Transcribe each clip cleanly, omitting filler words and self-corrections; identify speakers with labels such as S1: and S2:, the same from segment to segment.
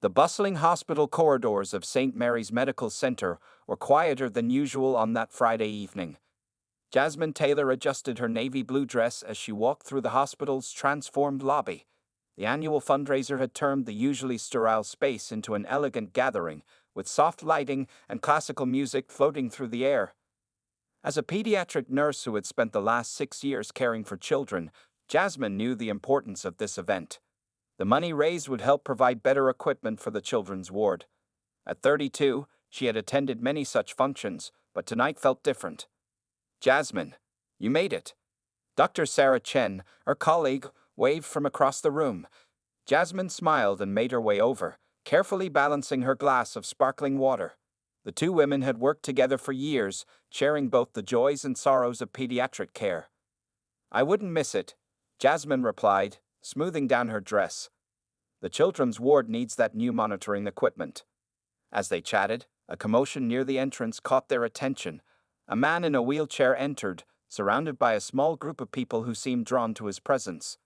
S1: The bustling hospital corridors of St. Mary's Medical Center were quieter than usual on that Friday evening. Jasmine Taylor adjusted her navy blue dress as she walked through the hospital's transformed lobby. The annual fundraiser had turned the usually sterile space into an elegant gathering, with soft lighting and classical music floating through the air. As a pediatric nurse who had spent the last 6 years caring for children, Jasmine knew the importance of this event. The money raised would help provide better equipment for the children's ward. At 32, she had attended many such functions, but tonight felt different. "Jasmine, you made it." Dr. Sarah Chen, her colleague, waved from across the room. Jasmine smiled and made her way over, carefully balancing her glass of sparkling water. The two women had worked together for years, sharing both the joys and sorrows of pediatric care. "I wouldn't miss it," Jasmine replied, smoothing down her dress. "The children's ward needs that new monitoring equipment." As they chatted, a commotion near the entrance caught their attention. A man in a wheelchair entered, surrounded by a small group of people who seemed drawn to his presence.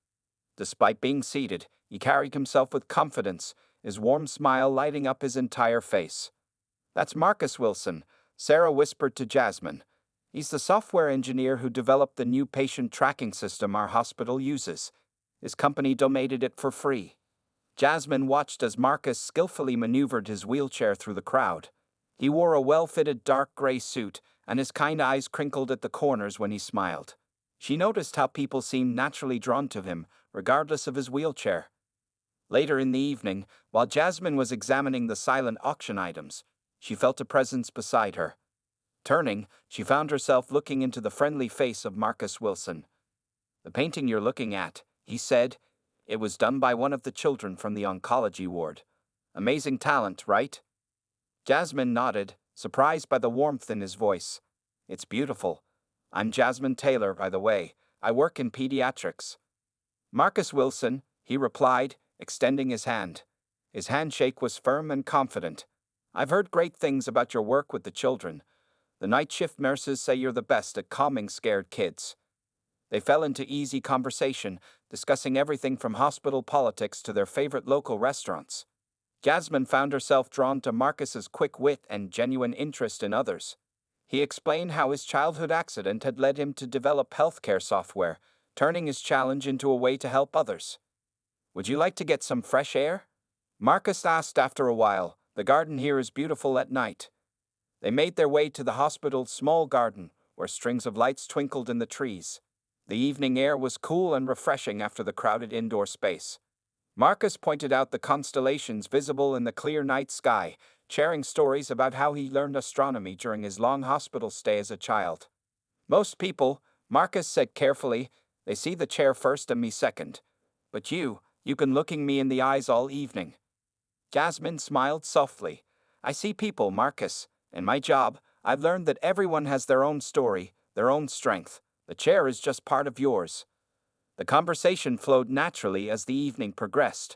S1: Despite being seated, he carried himself with confidence, his warm smile lighting up his entire face. "That's Marcus Wilson," Sarah whispered to Jasmine. "He's the software engineer who developed the new patient tracking system our hospital uses. His company donated it for free." Jasmine watched as Marcus skillfully maneuvered his wheelchair through the crowd. He wore a well-fitted dark gray suit, and his kind eyes crinkled at the corners when he smiled. She noticed how people seemed naturally drawn to him, regardless of his wheelchair. Later in the evening, while Jasmine was examining the silent auction items, she felt a presence beside her. Turning, she found herself looking into the friendly face of Marcus Wilson. "The painting you're looking at," he said. "It was done by one of the children from the oncology ward. Amazing talent, right?" Jasmine nodded, surprised by the warmth in his voice. "It's beautiful. I'm Jasmine Taylor, by the way. I work in pediatrics." "Marcus Wilson," he replied, extending his hand. His handshake was firm and confident. "I've heard great things about your work with the children. The night shift nurses say you're the best at calming scared kids." They fell into easy conversation, discussing everything from hospital politics to their favorite local restaurants. Jasmine found herself drawn to Marcus's quick wit and genuine interest in others. He explained how his childhood accident had led him to develop healthcare software, turning his challenge into a way to help others. "Would you like to get some fresh air?" Marcus asked after a while. "The garden here is beautiful at night." They made their way to the hospital's small garden, where strings of lights twinkled in the trees. The evening air was cool and refreshing after the crowded indoor space. Marcus pointed out the constellations visible in the clear night sky, sharing stories about how he learned astronomy during his long hospital stay as a child. "Most people," Marcus said carefully, "they see the chair first and me second. But you've been looking me in the eyes all evening." Jasmine smiled softly. "I see people, Marcus. In my job, I've learned that everyone has their own story, their own strength. The chair is just part of yours." The conversation flowed naturally as the evening progressed.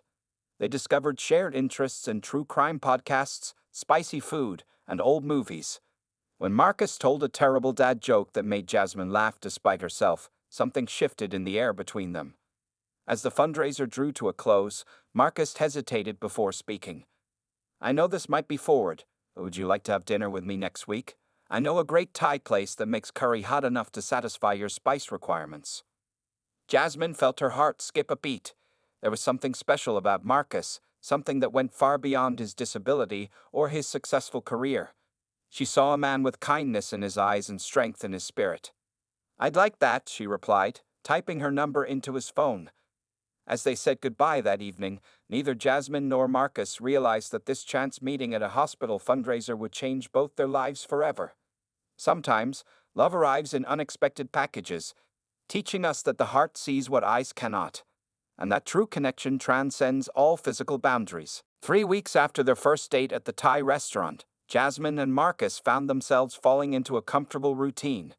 S1: They discovered shared interests in true crime podcasts, spicy food, and old movies. When Marcus told a terrible dad joke that made Jasmine laugh despite herself, something shifted in the air between them. As the fundraiser drew to a close, Marcus hesitated before speaking. "I know this might be forward, but would you like to have dinner with me next week? I know a great Thai place that makes curry hot enough to satisfy your spice requirements." Jasmine felt her heart skip a beat. There was something special about Marcus, something that went far beyond his disability or his successful career. She saw a man with kindness in his eyes and strength in his spirit. "I'd like that," she replied, typing her number into his phone. As they said goodbye that evening, neither Jasmine nor Marcus realized that this chance meeting at a hospital fundraiser would change both their lives forever. Sometimes, love arrives in unexpected packages, teaching us that the heart sees what eyes cannot, and that true connection transcends all physical boundaries. 3 weeks after their first date at the Thai restaurant, Jasmine and Marcus found themselves falling into a comfortable routine.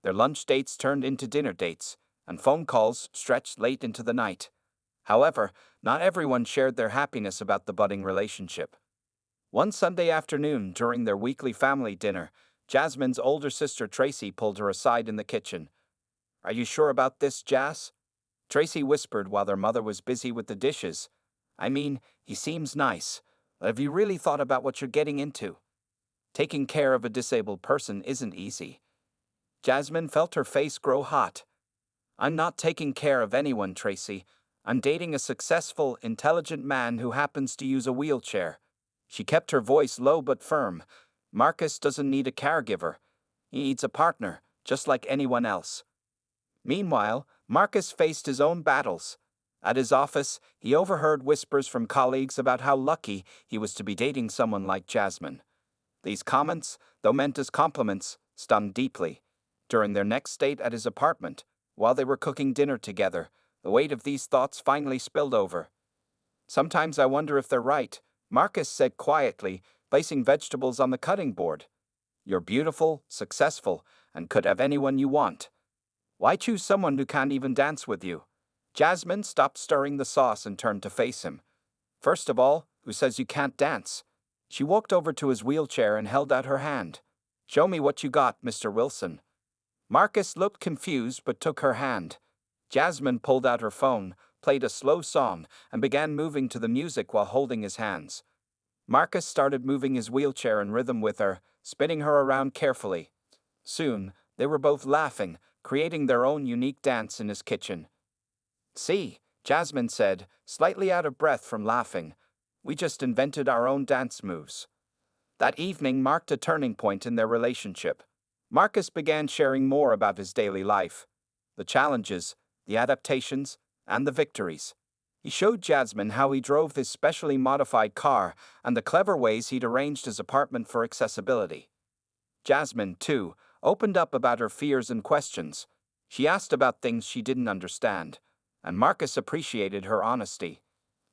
S1: Their lunch dates turned into dinner dates, and phone calls stretched late into the night. However, not everyone shared their happiness about the budding relationship. One Sunday afternoon, during their weekly family dinner, Jasmine's older sister Tracy pulled her aside in the kitchen. "Are you sure about this, Jas?" Tracy whispered while their mother was busy with the dishes. "I mean, he seems nice, Have you really thought about what you're getting into? Taking care of a disabled person isn't easy. Jasmine felt her face grow hot. I'm not taking care of anyone, Tracy. I'm dating a successful, intelligent man who happens to use a wheelchair. She kept her voice low but firm. Marcus doesn't need a caregiver. He needs a partner, just like anyone else. Meanwhile, Marcus faced his own battles. At his office, he overheard whispers from colleagues about how lucky he was to be dating someone like Jasmine. These comments, though meant as compliments, stung deeply. During their next date at his apartment, while they were cooking dinner together, the weight of these thoughts finally spilled over. Sometimes I wonder if they're right, Marcus said quietly, placing vegetables on the cutting board. You're beautiful, successful, and could have anyone you want. Why choose someone who can't even dance with you? Jasmine stopped stirring the sauce and turned to face him. First of all, who says you can't dance? She walked over to his wheelchair and held out her hand. Show me what you got, Mr. Wilson. Marcus looked confused but took her hand. Jasmine pulled out her phone, played a slow song, and began moving to the music while holding his hands. Marcus started moving his wheelchair in rhythm with her, spinning her around carefully. Soon, they were both laughing, creating their own unique dance in his kitchen. See, Jasmine said, slightly out of breath from laughing. We just invented our own dance moves. That evening marked a turning point in their relationship. Marcus began sharing more about his daily life, the challenges, the adaptations, and the victories. He showed Jasmine how he drove his specially modified car and the clever ways he'd arranged his apartment for accessibility. Jasmine, too, opened up about her fears and questions. She asked about things she didn't understand, and Marcus appreciated her honesty.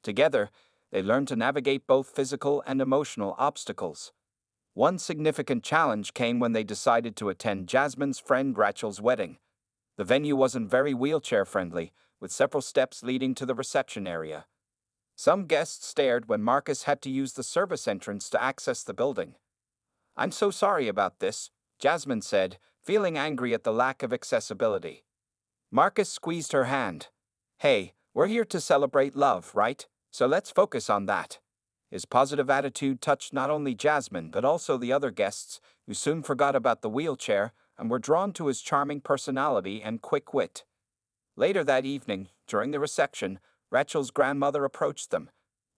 S1: Together, they learned to navigate both physical and emotional obstacles. One significant challenge came when they decided to attend Jasmine's friend Rachel's wedding. The venue wasn't very wheelchair-friendly, with several steps leading to the reception area. Some guests stared when Marcus had to use the service entrance to access the building. I'm so sorry about this, Jasmine said, feeling angry at the lack of accessibility. Marcus squeezed her hand. Hey, we're here to celebrate love, right? So let's focus on that. His positive attitude touched not only Jasmine but also the other guests, who soon forgot about the wheelchair and were drawn to his charming personality and quick wit. Later that evening, during the reception, Rachel's grandmother approached them.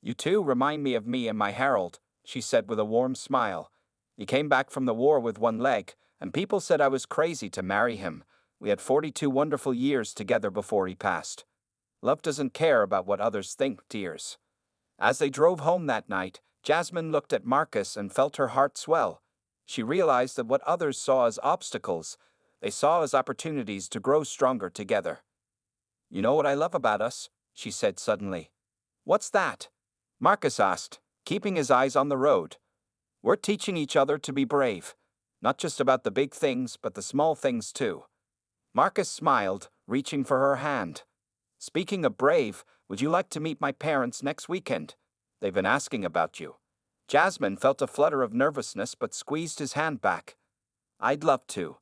S1: You two remind me of me and my Harold, she said with a warm smile. He came back from the war with one leg, and people said I was crazy to marry him. We had 42 wonderful years together before he passed. Love doesn't care about what others think, dears. As they drove home that night, Jasmine looked at Marcus and felt her heart swell. She realized that what others saw as obstacles, they saw as opportunities to grow stronger together. You know what I love about us? She said suddenly. What's that? Marcus asked, keeping his eyes on the road. We're teaching each other to be brave. Not just about the big things, but the small things too. Marcus smiled, reaching for her hand. Speaking of brave, would you like to meet my parents next weekend? They've been asking about you. Jasmine felt a flutter of nervousness but squeezed his hand back. I'd love to.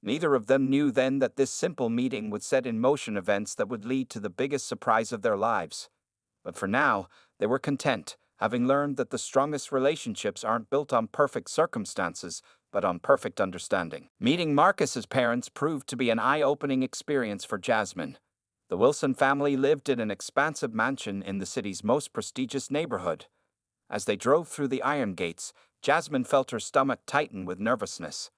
S1: Neither of them knew then that this simple meeting would set in motion events that would lead to the biggest surprise of their lives. But for now, they were content, having learned that the strongest relationships aren't built on perfect circumstances, but on perfect understanding. Meeting Marcus's parents proved to be an eye-opening experience for Jasmine. The Wilson family lived in an expansive mansion in the city's most prestigious neighborhood. As they drove through the iron gates, Jasmine felt her stomach tighten with nervousness.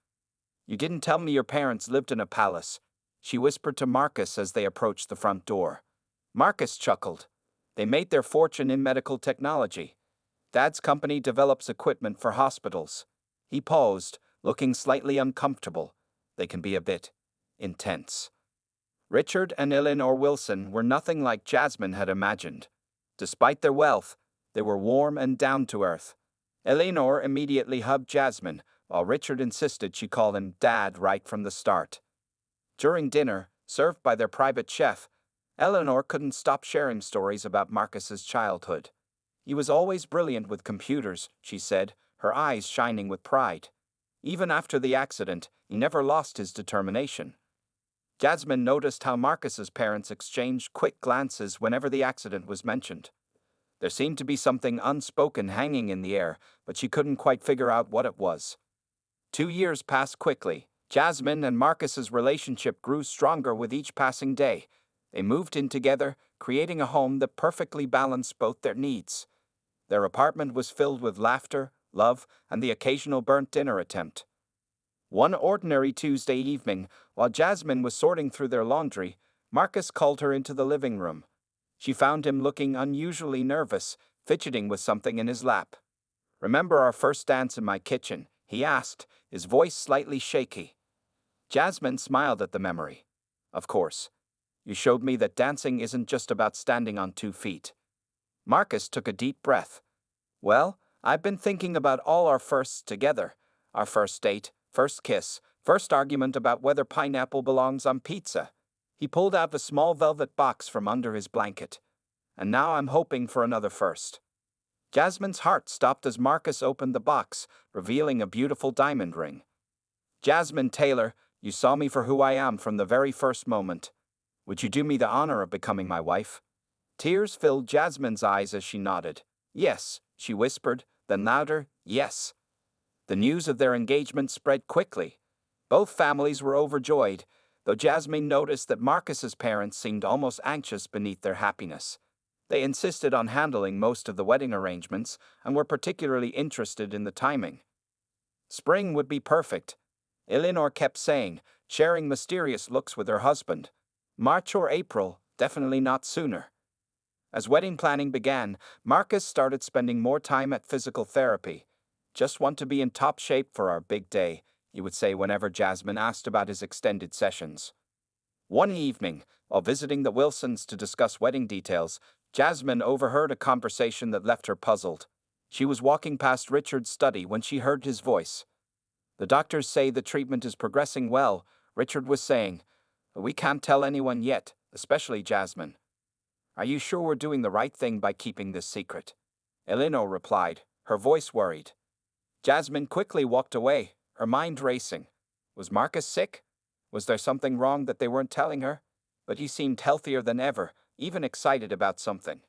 S1: You didn't tell me your parents lived in a palace, she whispered to Marcus as they approached the front door. Marcus chuckled. They made their fortune in medical technology. Dad's company develops equipment for hospitals. He paused, looking slightly uncomfortable. They can be a bit intense. Richard and Eleanor Wilson were nothing like Jasmine had imagined. Despite their wealth, they were warm and down-to-earth. Eleanor immediately hugged Jasmine, while Richard insisted she call him Dad right from the start. During dinner, served by their private chef, Eleanor couldn't stop sharing stories about Marcus's childhood. He was always brilliant with computers, she said, her eyes shining with pride. Even after the accident, he never lost his determination. Jasmine noticed how Marcus's parents exchanged quick glances whenever the accident was mentioned. There seemed to be something unspoken hanging in the air, but she couldn't quite figure out what it was. 2 years passed quickly. Jasmine and Marcus's relationship grew stronger with each passing day. They moved in together, creating a home that perfectly balanced both their needs. Their apartment was filled with laughter, love, and the occasional burnt dinner attempt. One ordinary Tuesday evening, while Jasmine was sorting through their laundry, Marcus called her into the living room. She found him looking unusually nervous, fidgeting with something in his lap. "Remember our first dance in my kitchen?" he asked, his voice slightly shaky. Jasmine smiled at the memory. "Of course. You showed me that dancing isn't just about standing on 2 feet." Marcus took a deep breath. "Well, I've been thinking about all our firsts together. Our first date, first kiss, first argument about whether pineapple belongs on pizza." He pulled out a small velvet box from under his blanket. "And now I'm hoping for another first." Jasmine's heart stopped as Marcus opened the box, revealing a beautiful diamond ring. "Jasmine Taylor, you saw me for who I am from the very first moment. Would you do me the honor of becoming my wife?" Tears filled Jasmine's eyes as she nodded. "Yes," she whispered, then louder, "yes." The news of their engagement spread quickly. Both families were overjoyed, though Jasmine noticed that Marcus's parents seemed almost anxious beneath their happiness. They insisted on handling most of the wedding arrangements and were particularly interested in the timing. Spring would be perfect, Eleanor kept saying, sharing mysterious looks with her husband. March or April, definitely not sooner. As wedding planning began, Marcus started spending more time at physical therapy. "Just want to be in top shape for our big day," he would say whenever Jasmine asked about his extended sessions. One evening, while visiting the Wilsons to discuss wedding details, Jasmine overheard a conversation that left her puzzled. She was walking past Richard's study when she heard his voice. "The doctors say the treatment is progressing well," Richard was saying. "But we can't tell anyone yet, especially Jasmine." "Are you sure we're doing the right thing by keeping this secret?" Eleanor replied, her voice worried. Jasmine quickly walked away, her mind racing. Was Marcus sick? Was there something wrong that they weren't telling her? But he seemed healthier than ever, even excited about something.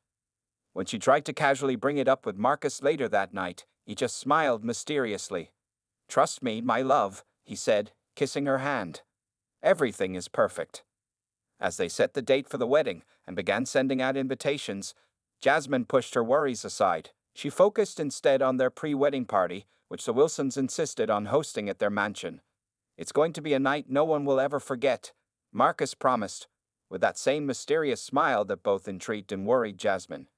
S1: When she tried to casually bring it up with Marcus later that night, he just smiled mysteriously. "Trust me, my love," he said, kissing her hand. "Everything is perfect." As they set the date for the wedding and began sending out invitations, Jasmine pushed her worries aside. She focused instead on their pre-wedding party, which the Wilsons insisted on hosting at their mansion. "It's going to be a night no one will ever forget," Marcus promised, with that same mysterious smile that both intrigued and worried Jasmine.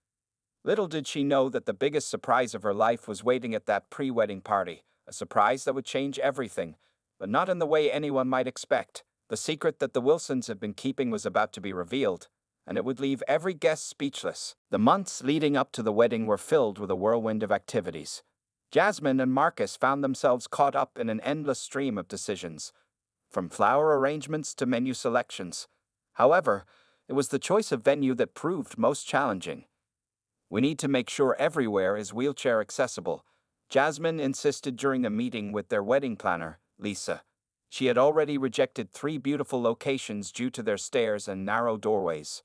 S1: Little did she know that the biggest surprise of her life was waiting at that pre-wedding party, a surprise that would change everything, but not in the way anyone might expect. The secret that the Wilsons had been keeping was about to be revealed, and it would leave every guest speechless. The months leading up to the wedding were filled with a whirlwind of activities. Jasmine and Marcus found themselves caught up in an endless stream of decisions, from flower arrangements to menu selections. However, it was the choice of venue that proved most challenging. "We need to make sure everywhere is wheelchair accessible," Jasmine insisted during a meeting with their wedding planner, Lisa. She had already rejected 3 beautiful locations due to their stairs and narrow doorways.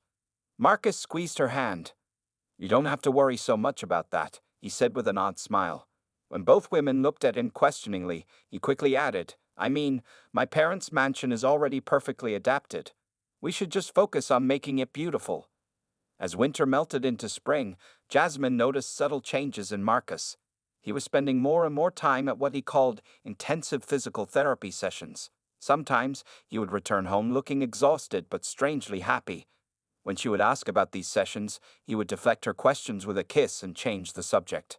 S1: Marcus squeezed her hand. "You don't have to worry so much about that," he said with an odd smile. When both women looked at him questioningly, he quickly added, "I mean, my parents' mansion is already perfectly adapted. We should just focus on making it beautiful." As winter melted into spring, Jasmine noticed subtle changes in Marcus. He was spending more and more time at what he called intensive physical therapy sessions. Sometimes he would return home looking exhausted but strangely happy. When she would ask about these sessions, he would deflect her questions with a kiss and change the subject.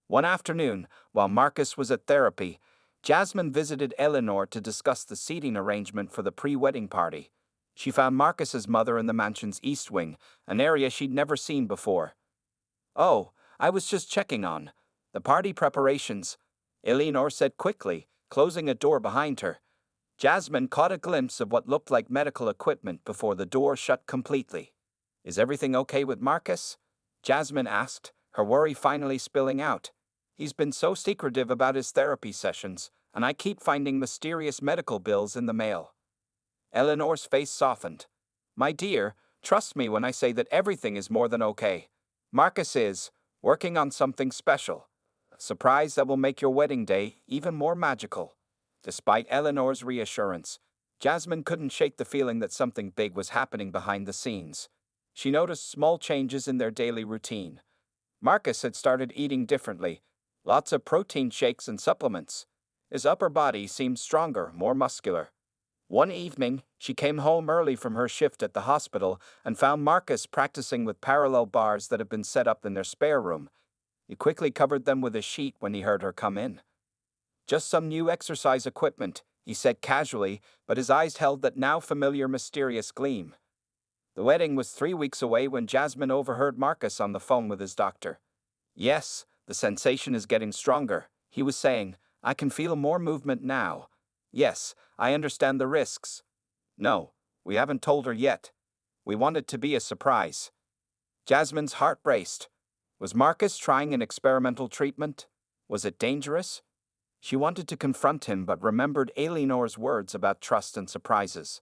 S1: One afternoon, while Marcus was at therapy, Jasmine visited Eleanor to discuss the seating arrangement for the pre-wedding party. She found Marcus's mother in the mansion's east wing, an area she'd never seen before. "Oh, I was just checking on the party preparations," Eleanor said quickly, closing a door behind her. Jasmine caught a glimpse of what looked like medical equipment before the door shut completely. "Is everything okay with Marcus?" Jasmine asked, her worry finally spilling out. "He's been so secretive about his therapy sessions, and I keep finding mysterious medical bills in the mail." Eleanor's face softened. "My dear, trust me when I say that everything is more than okay. Marcus is working on something special. A surprise that will make your wedding day even more magical. Despite Eleanor's reassurance, Jasmine couldn't shake the feeling that something big was happening behind the scenes. She noticed small changes in their daily routine. Marcus had started eating differently, lots of protein shakes and supplements. His upper body seemed stronger, more muscular. One evening, she came home early from her shift at the hospital and found Marcus practicing with parallel bars that had been set up in their spare room. He quickly covered them with a sheet when he heard her come in. "Just some new exercise equipment," he said casually, but his eyes held that now familiar mysterious gleam. The wedding was 3 weeks away when Jasmine overheard Marcus on the phone with his doctor. "Yes, the sensation is getting stronger," he was saying. "I can feel more movement now. Yes, I understand the risks." "No, we haven't told her yet. We want it to be a surprise." Jasmine's heart raced. Was Marcus trying an experimental treatment? Was it dangerous? She wanted to confront him but remembered Eleanor's words about trust and surprises.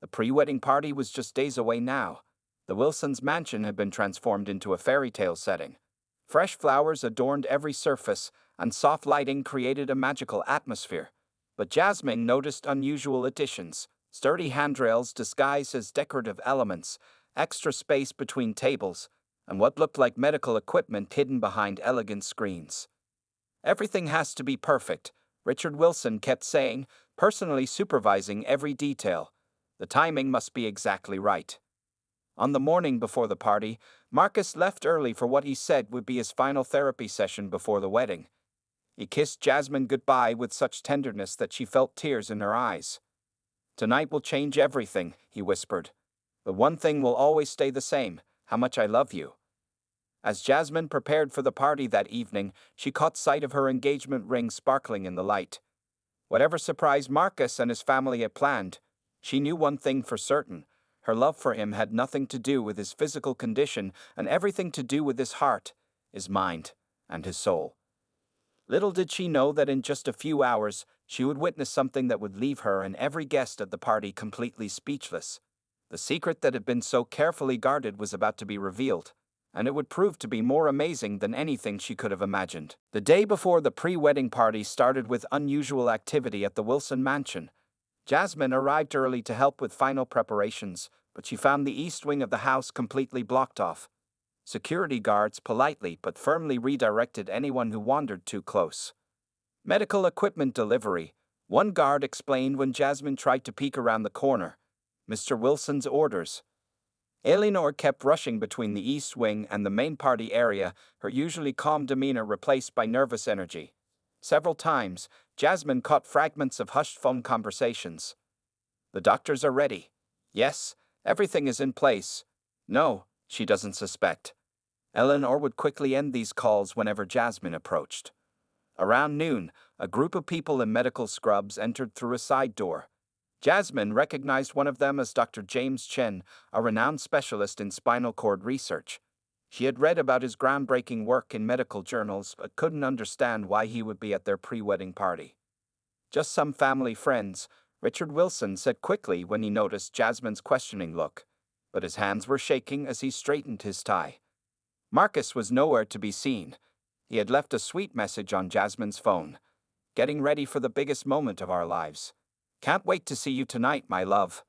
S1: The pre-wedding party was just days away now. The Wilsons' mansion had been transformed into a fairy tale setting. Fresh flowers adorned every surface, and soft lighting created a magical atmosphere. But Jasmine noticed unusual additions: sturdy handrails disguised as decorative elements, extra space between tables, and what looked like medical equipment hidden behind elegant screens. "Everything has to be perfect," Richard Wilson kept saying, personally supervising every detail. "The timing must be exactly right." On the morning before the party, Marcus left early for what he said would be his final therapy session before the wedding. He kissed Jasmine goodbye with such tenderness that she felt tears in her eyes. "Tonight will change everything," he whispered. "But one thing will always stay the same: how much I love you." As Jasmine prepared for the party that evening, she caught sight of her engagement ring sparkling in the light. Whatever surprise Marcus and his family had planned, she knew one thing for certain: her love for him had nothing to do with his physical condition and everything to do with his heart, his mind, and his soul. Little did she know that in just a few hours, she would witness something that would leave her and every guest at the party completely speechless. The secret that had been so carefully guarded was about to be revealed, and it would prove to be more amazing than anything she could have imagined. The day before the pre-wedding party started with unusual activity at the Wilson mansion. Jasmine arrived early to help with final preparations, but she found the east wing of the house completely blocked off. Security guards politely but firmly redirected anyone who wandered too close. "Medical equipment delivery," one guard explained when Jasmine tried to peek around the corner. "Mr. Wilson's orders." Eleanor kept rushing between the east wing and the main party area, her usually calm demeanor replaced by nervous energy. Several times, Jasmine caught fragments of hushed phone conversations. "The doctors are ready." "Yes, everything is in place." "No, she doesn't suspect." Eleanor would quickly end these calls whenever Jasmine approached. Around noon, a group of people in medical scrubs entered through a side door. Jasmine recognized one of them as Dr. James Chen, a renowned specialist in spinal cord research. She had read about his groundbreaking work in medical journals but couldn't understand why he would be at their pre-wedding party. "Just some family friends," Richard Wilson said quickly when he noticed Jasmine's questioning look, but his hands were shaking as he straightened his tie. Marcus was nowhere to be seen. He had left a sweet message on Jasmine's phone. "Getting ready for the biggest moment of our lives. Can't wait to see you tonight, my love."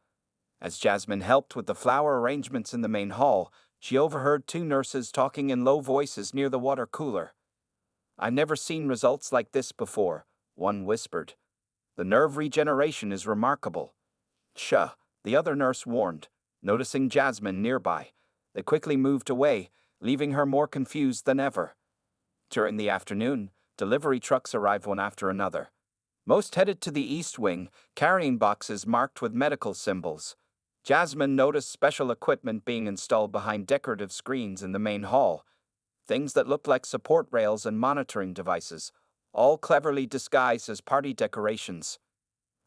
S1: As Jasmine helped with the flower arrangements in the main hall, she overheard two nurses talking in low voices near the water cooler. "I've never seen results like this before," one whispered. "The nerve regeneration is remarkable." "Shh," the other nurse warned, noticing Jasmine nearby. They quickly moved away, leaving her more confused than ever. During the afternoon, delivery trucks arrived one after another. Most headed to the east wing, carrying boxes marked with medical symbols. Jasmine noticed special equipment being installed behind decorative screens in the main hall. Things that looked like support rails and monitoring devices, all cleverly disguised as party decorations.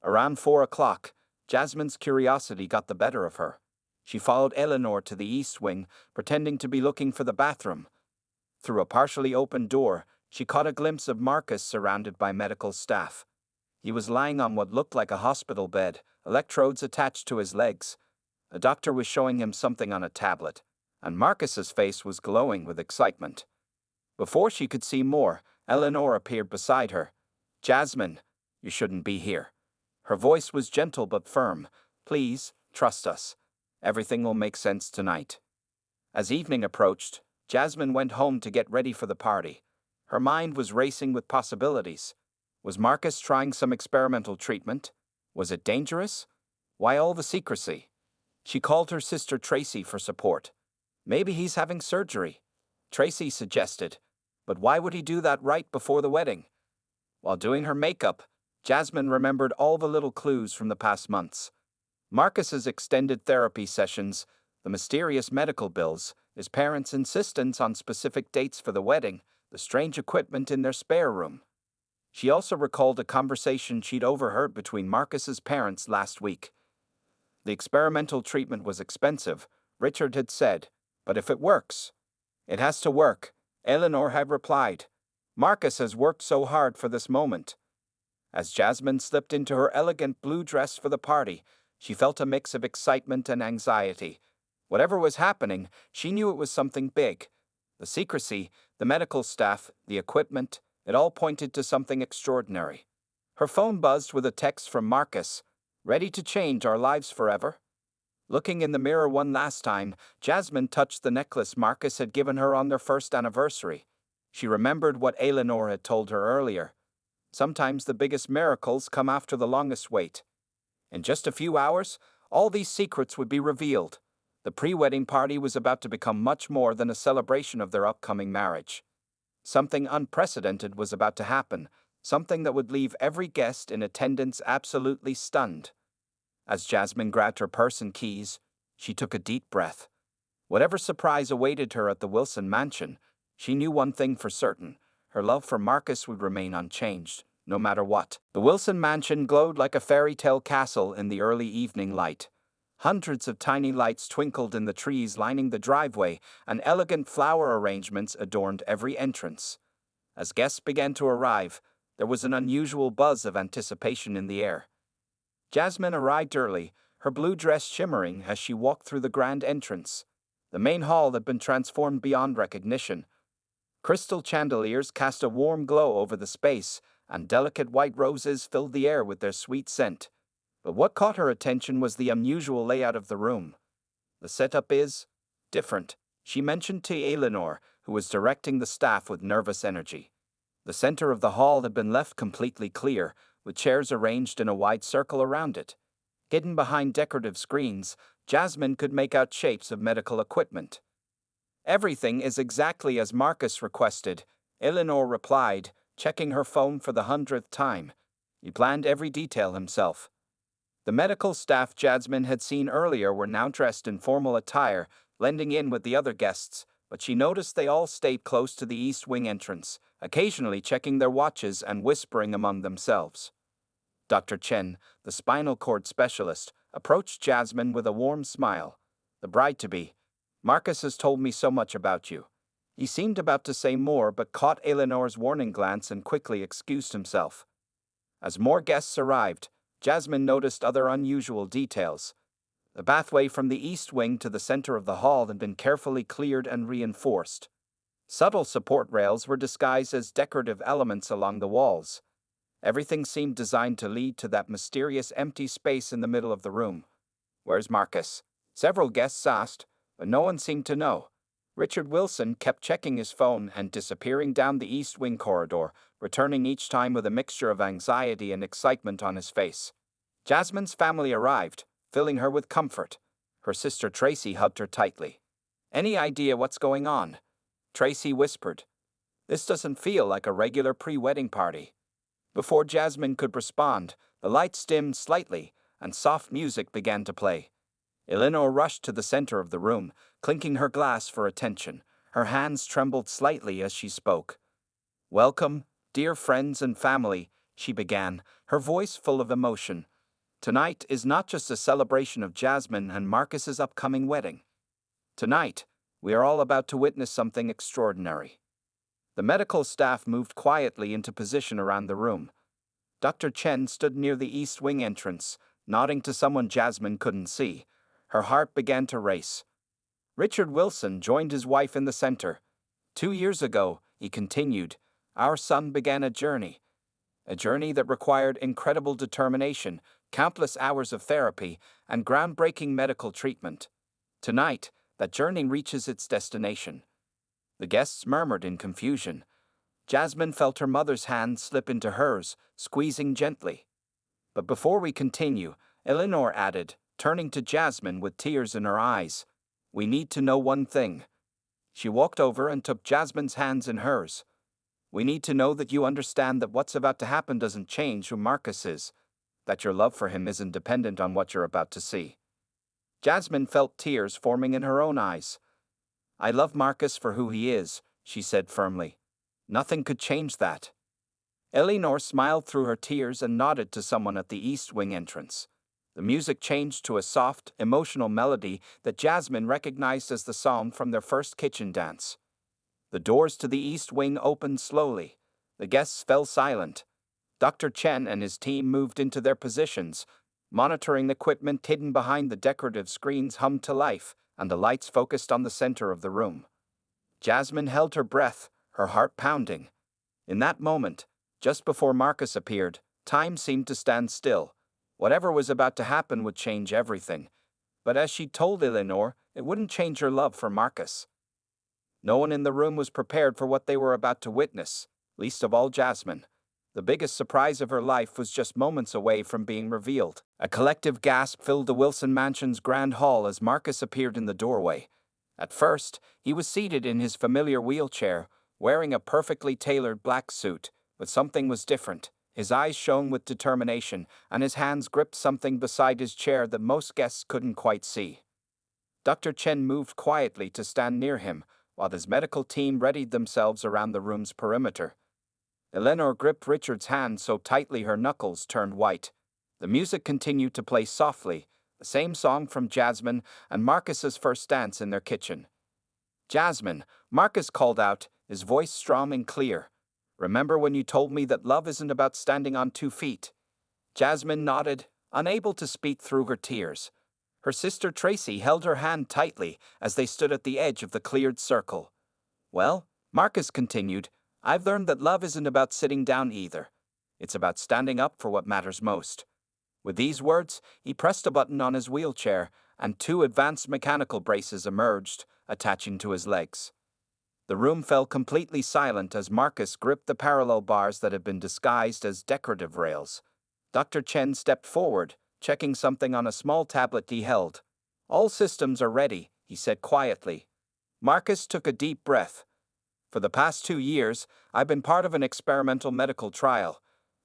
S1: Around 4 o'clock, Jasmine's curiosity got the better of her. She followed Eleanor to the east wing, pretending to be looking for the bathroom. Through a partially open door, she caught a glimpse of Marcus surrounded by medical staff. He was lying on what looked like a hospital bed, electrodes attached to his legs. A doctor was showing him something on a tablet. and Marcus's face was glowing with excitement. Before she could see more, Eleanor appeared beside her. "Jasmine, you shouldn't be here." Her voice was gentle but firm. "Please, trust us. Everything will make sense tonight." As evening approached, Jasmine went home to get ready for the party. Her mind was racing with possibilities. Was Marcus trying some experimental treatment? Was it dangerous? Why all the secrecy? She called her sister Tracy for support. "Maybe he's having surgery," Tracy suggested. "But why would he do that right before the wedding?" While doing her makeup, Jasmine remembered all the little clues from the past months. Marcus's extended therapy sessions, the mysterious medical bills, his parents' insistence on specific dates for the wedding, the strange equipment in their spare room. She also recalled a conversation she'd overheard between Marcus's parents last week. The experimental treatment was expensive, Richard had said, but if it works, it has to work, Eleanor had replied. Marcus has worked so hard for this moment. As Jasmine slipped into her elegant blue dress for the party, she felt a mix of excitement and anxiety. Whatever was happening, she knew it was something big. The secrecy, the medical staff, the equipment, it all pointed to something extraordinary. Her phone buzzed with a text from Marcus. "Ready to change our lives forever?" Looking in the mirror one last time, Jasmine touched the necklace Marcus had given her on their first anniversary. She remembered what Eleanor had told her earlier. Sometimes the biggest miracles come after the longest wait. In just a few hours, all these secrets would be revealed. The pre-wedding party was about to become much more than a celebration of their upcoming marriage. Something unprecedented was about to happen, something that would leave every guest in attendance absolutely stunned. As Jasmine grabbed her purse and keys, she took a deep breath. Whatever surprise awaited her at the Wilson mansion, she knew one thing for certain: her love for Marcus would remain unchanged, no matter what. The Wilson mansion glowed like a fairy tale castle in the early evening light. Hundreds of tiny lights twinkled in the trees lining the driveway, and elegant flower arrangements adorned every entrance. As guests began to arrive, there was an unusual buzz of anticipation in the air. Jasmine arrived early, her blue dress shimmering as she walked through the grand entrance. The main hall had been transformed beyond recognition. Crystal chandeliers cast a warm glow over the space, and delicate white roses filled the air with their sweet scent. But what caught her attention was the unusual layout of the room. "The setup is different," she mentioned to Eleanor, who was directing the staff with nervous energy. The center of the hall had been left completely clear, with chairs arranged in a wide circle around it. Hidden behind decorative screens, Jasmine could make out shapes of medical equipment. "Everything is exactly as Marcus requested," Eleanor replied, checking her phone for the 100th time. "He planned every detail himself." The medical staff Jasmine had seen earlier were now dressed in formal attire, blending in with the other guests, but she noticed they all stayed close to the East Wing entrance, occasionally checking their watches and whispering among themselves. Dr. Chen, the spinal cord specialist, approached Jasmine with a warm smile. "The bride-to-be. Marcus has told me so much about you." He seemed about to say more but caught Eleanor's warning glance and quickly excused himself. As more guests arrived, Jasmine noticed other unusual details. The pathway from the east wing to the center of the hall had been carefully cleared and reinforced. Subtle support rails were disguised as decorative elements along the walls. Everything seemed designed to lead to that mysterious empty space in the middle of the room. "Where's Marcus?" several guests asked, but no one seemed to know. Richard Wilson kept checking his phone and disappearing down the East Wing corridor, returning each time with a mixture of anxiety and excitement on his face. Jasmine's family arrived, filling her with comfort. Her sister Tracy hugged her tightly. "Any idea what's going on?" Tracy whispered. "This doesn't feel like a regular pre-wedding party." Before Jasmine could respond, the lights dimmed slightly, and soft music began to play. Eleanor rushed to the center of the room, clinking her glass for attention. Her hands trembled slightly as she spoke. "Welcome, dear friends and family," she began, her voice full of emotion. "Tonight is not just a celebration of Jasmine and Marcus's upcoming wedding. Tonight, we are all about to witness something extraordinary." The medical staff moved quietly into position around the room. Dr. Chen stood near the East Wing entrance, nodding to someone Jasmine couldn't see. Her heart began to race. Richard Wilson joined his wife in the center. 2 years ago, he continued, our son began a journey. A journey that required incredible determination, countless hours of therapy, and groundbreaking medical treatment. Tonight, that journey reaches its destination. The guests murmured in confusion. Jasmine felt her mother's hand slip into hers, squeezing gently. But before we continue, Eleanor added, turning to Jasmine with tears in her eyes, we need to know one thing. She walked over and took Jasmine's hands in hers. We need to know that you understand that what's about to happen doesn't change who Marcus is, that your love for him isn't dependent on what you're about to see. Jasmine felt tears forming in her own eyes. I love Marcus for who he is, she said firmly. Nothing could change that. Eleanor smiled through her tears and nodded to someone at the East Wing entrance. The music changed to a soft, emotional melody that Jasmine recognized as the song from their first kitchen dance. The doors to the East Wing opened slowly. The guests fell silent. Dr. Chen and his team moved into their positions. Monitoring equipment hidden behind the decorative screens hummed to life, and the lights focused on the center of the room. Jasmine held her breath, her heart pounding. In that moment, just before Marcus appeared, time seemed to stand still. Whatever was about to happen would change everything. But as she told Eleanor, it wouldn't change her love for Marcus. No one in the room was prepared for what they were about to witness, least of all Jasmine. The biggest surprise of her life was just moments away from being revealed. A collective gasp filled the Wilson Mansion's grand hall as Marcus appeared in the doorway. At first, he was seated in his familiar wheelchair, wearing a perfectly tailored black suit, but something was different. His eyes shone with determination, and his hands gripped something beside his chair that most guests couldn't quite see. Dr. Chen moved quietly to stand near him, while his medical team readied themselves around the room's perimeter. Eleanor gripped Richard's hand so tightly her knuckles turned white. The music continued to play softly, the same song from Jasmine and Marcus's first dance in their kitchen. Jasmine, Marcus called out, his voice strong and clear. Remember when you told me that love isn't about standing on 2 feet? Jasmine nodded, unable to speak through her tears. Her sister Tracy held her hand tightly as they stood at the edge of the cleared circle. Well, Marcus continued, I've learned that love isn't about sitting down either. It's about standing up for what matters most. With these words, he pressed a button on his wheelchair, and 2 advanced mechanical braces emerged, attaching to his legs. The room fell completely silent as Marcus gripped the parallel bars that had been disguised as decorative rails. Dr. Chen stepped forward, checking something on a small tablet he held. All systems are ready, he said quietly. Marcus took a deep breath. For the past 2 years, I've been part of an experimental medical trial.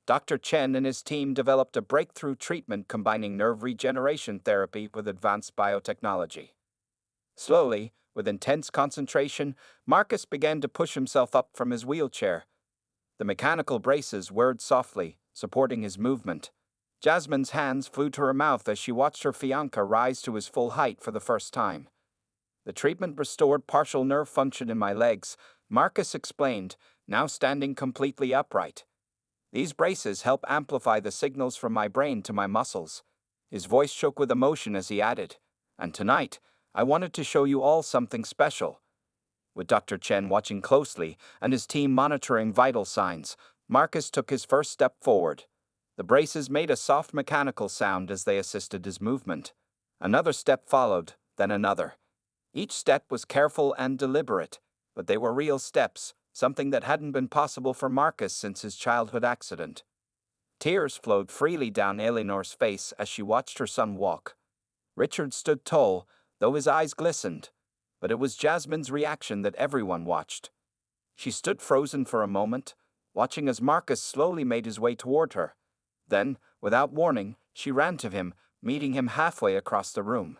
S1: Dr. Chen and his team developed a breakthrough treatment combining nerve regeneration therapy with advanced biotechnology. Slowly, with intense concentration, Marcus began to push himself up from his wheelchair. The mechanical braces whirred softly, supporting his movement. Jasmine's hands flew to her mouth as she watched her fiancé rise to his full height for the first time. The treatment restored partial nerve function in my legs, Marcus explained, now standing completely upright. These braces help amplify the signals from my brain to my muscles. His voice shook with emotion as he added, and tonight, I wanted to show you all something special. With Dr. Chen watching closely and his team monitoring vital signs, Marcus took his first step forward. The braces made a soft mechanical sound as they assisted his movement. Another step followed, then another. Each step was careful and deliberate, but they were real steps, something that hadn't been possible for Marcus since his childhood accident. Tears flowed freely down Eleanor's face as she watched her son walk. Richard stood tall, though his eyes glistened, but it was Jasmine's reaction that everyone watched. She stood frozen for a moment, watching as Marcus slowly made his way toward her. Then, without warning, she ran to him, meeting him halfway across the room.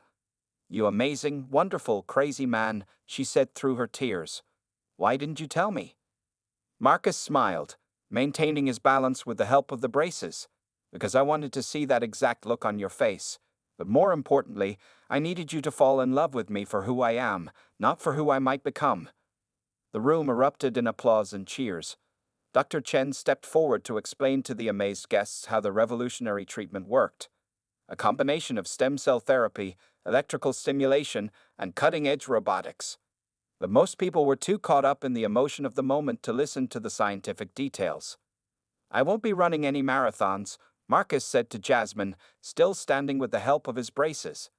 S1: You amazing, wonderful, crazy man, she said through her tears. Why didn't you tell me? Marcus smiled, maintaining his balance with the help of the braces. Because I wanted to see that exact look on your face. But more importantly, I needed you to fall in love with me for who I am, not for who I might become. The room erupted in applause and cheers. Dr. Chen stepped forward to explain to the amazed guests how the revolutionary treatment worked. A combination of stem cell therapy, electrical stimulation, and cutting-edge robotics. But most people were too caught up in the emotion of the moment to listen to the scientific details. "I won't be running any marathons," Marcus said to Jasmine, still standing with the help of his braces.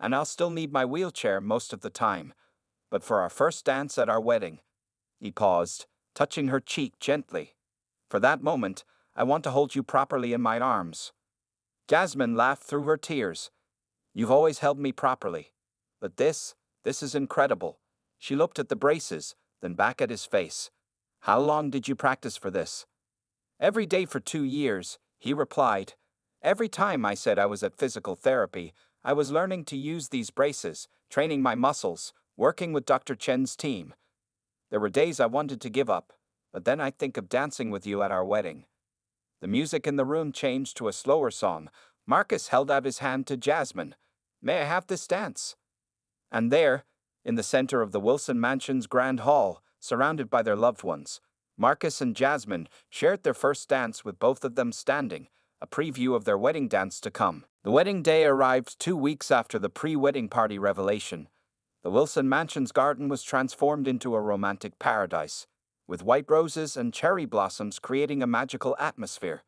S1: "And I'll still need my wheelchair most of the time. But for our first dance at our wedding," he paused, touching her cheek gently. "For that moment, I want to hold you properly in my arms." Jasmine laughed through her tears. "You've always held me properly. But this is incredible." She looked at the braces, then back at his face. "How long did you practice for this?" "Every day for 2 years," he replied. "Every time I said I was at physical therapy, I was learning to use these braces, training my muscles, working with Dr. Chen's team. There were days I wanted to give up, but then I'd think of dancing with you at our wedding." The music in the room changed to a slower song. Marcus held out his hand to Jasmine. "May I have this dance?" And there, in the center of the Wilson Mansion's grand hall, surrounded by their loved ones, Marcus and Jasmine shared their first dance with both of them standing, a preview of their wedding dance to come. The wedding day arrived 2 weeks after the pre-wedding party revelation. The Wilson Mansion's garden was transformed into a romantic paradise, with white roses and cherry blossoms creating a magical atmosphere.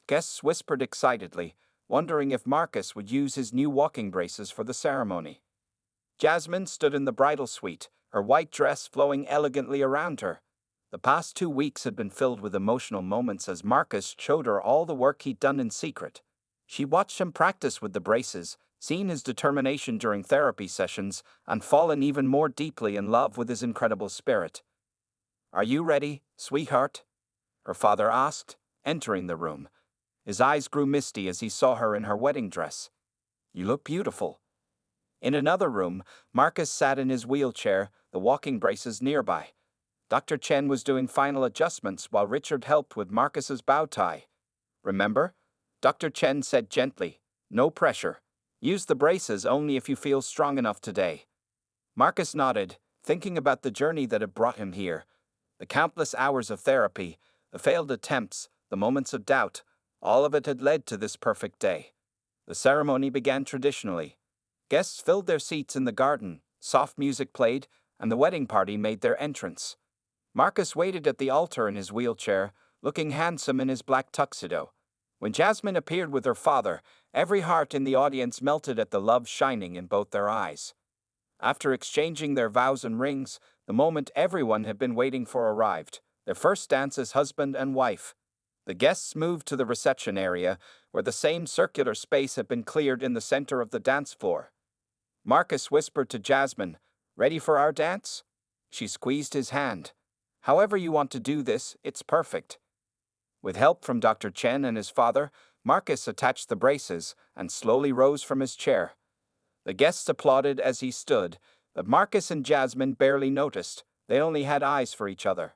S1: Guests whispered excitedly, wondering if Marcus would use his new walking braces for the ceremony. Jasmine stood in the bridal suite, her white dress flowing elegantly around her. The past 2 weeks had been filled with emotional moments as Marcus showed her all the work he'd done in secret. She watched him practice with the braces, seen his determination during therapy sessions, and fallen even more deeply in love with his incredible spirit. "Are you ready, sweetheart?" her father asked, entering the room. His eyes grew misty as he saw her in her wedding dress. "You look beautiful." In another room, Marcus sat in his wheelchair, the walking braces nearby. Dr. Chen was doing final adjustments while Richard helped with Marcus's bow tie. "Remember?" Dr. Chen said gently. "No pressure. Use the braces only if you feel strong enough today." Marcus nodded, thinking about the journey that had brought him here. The countless hours of therapy, the failed attempts, the moments of doubt, all of it had led to this perfect day. The ceremony began traditionally. Guests filled their seats in the garden, soft music played, and the wedding party made their entrance. Marcus waited at the altar in his wheelchair, looking handsome in his black tuxedo. When Jasmine appeared with her father, every heart in the audience melted at the love shining in both their eyes. After exchanging their vows and rings, the moment everyone had been waiting for arrived, their first dance as husband and wife. The guests moved to the reception area, where the same circular space had been cleared in the center of the dance floor. Marcus whispered to Jasmine, "Ready for our dance?" She squeezed his hand. "However you want to do this, it's perfect." With help from Dr. Chen and his father, Marcus attached the braces and slowly rose from his chair. The guests applauded as he stood, but Marcus and Jasmine barely noticed. They only had eyes for each other.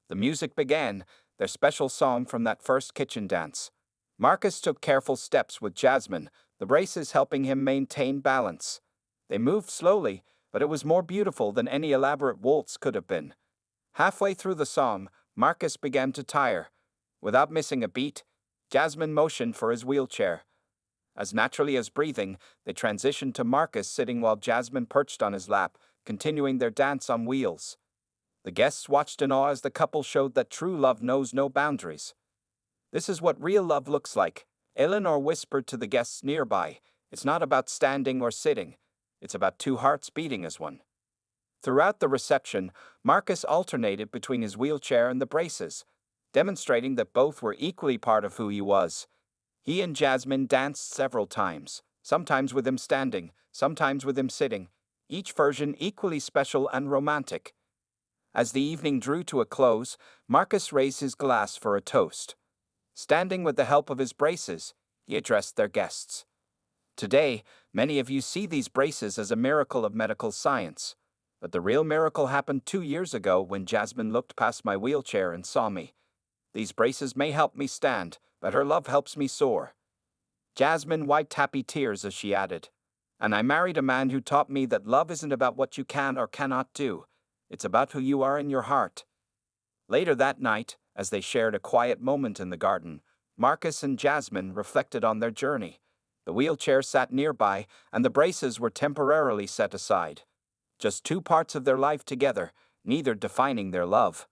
S1: The music began, their special song from that first kitchen dance. Marcus took careful steps with Jasmine, the braces helping him maintain balance. They moved slowly, but it was more beautiful than any elaborate waltz could have been. Halfway through the song, Marcus began to tire. Without missing a beat, Jasmine motioned for his wheelchair. As naturally as breathing, they transitioned to Marcus sitting while Jasmine perched on his lap, continuing their dance on wheels. The guests watched in awe as the couple showed that true love knows no boundaries. "This is what real love looks like," Eleanor whispered to the guests nearby. "It's not about standing or sitting. It's about 2 hearts beating as one." Throughout the reception, Marcus alternated between his wheelchair and the braces, demonstrating that both were equally part of who he was. He and Jasmine danced several times, sometimes with him standing, sometimes with him sitting, each version equally special and romantic. As the evening drew to a close, Marcus raised his glass for a toast. Standing with the help of his braces, he addressed their guests. "Today, many of you see these braces as a miracle of medical science. But the real miracle happened 2 years ago when Jasmine looked past my wheelchair and saw me. These braces may help me stand, but her love helps me soar." Jasmine wiped happy tears as she added, "And I married a man who taught me that love isn't about what you can or cannot do. It's about who you are in your heart." Later that night, as they shared a quiet moment in the garden, Marcus and Jasmine reflected on their journey. The wheelchair sat nearby, and the braces were temporarily set aside. just two parts of their life together, neither defining their love.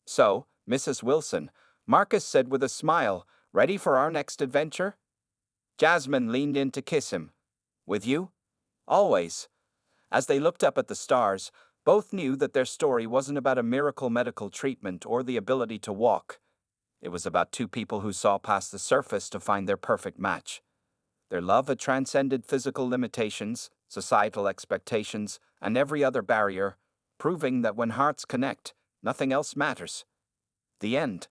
S1: So, Mrs. Wilson, Marcus said with a smile, ready for our next adventure? Jasmine leaned in to kiss him. With you? Always. As they looked up at the stars, both knew that their story wasn't about a miracle medical treatment or the ability to walk. It was about two people who saw past the surface to find their perfect match. Their love had transcended physical limitations, societal expectations, and every other barrier, proving that when hearts connect, nothing else matters. The end.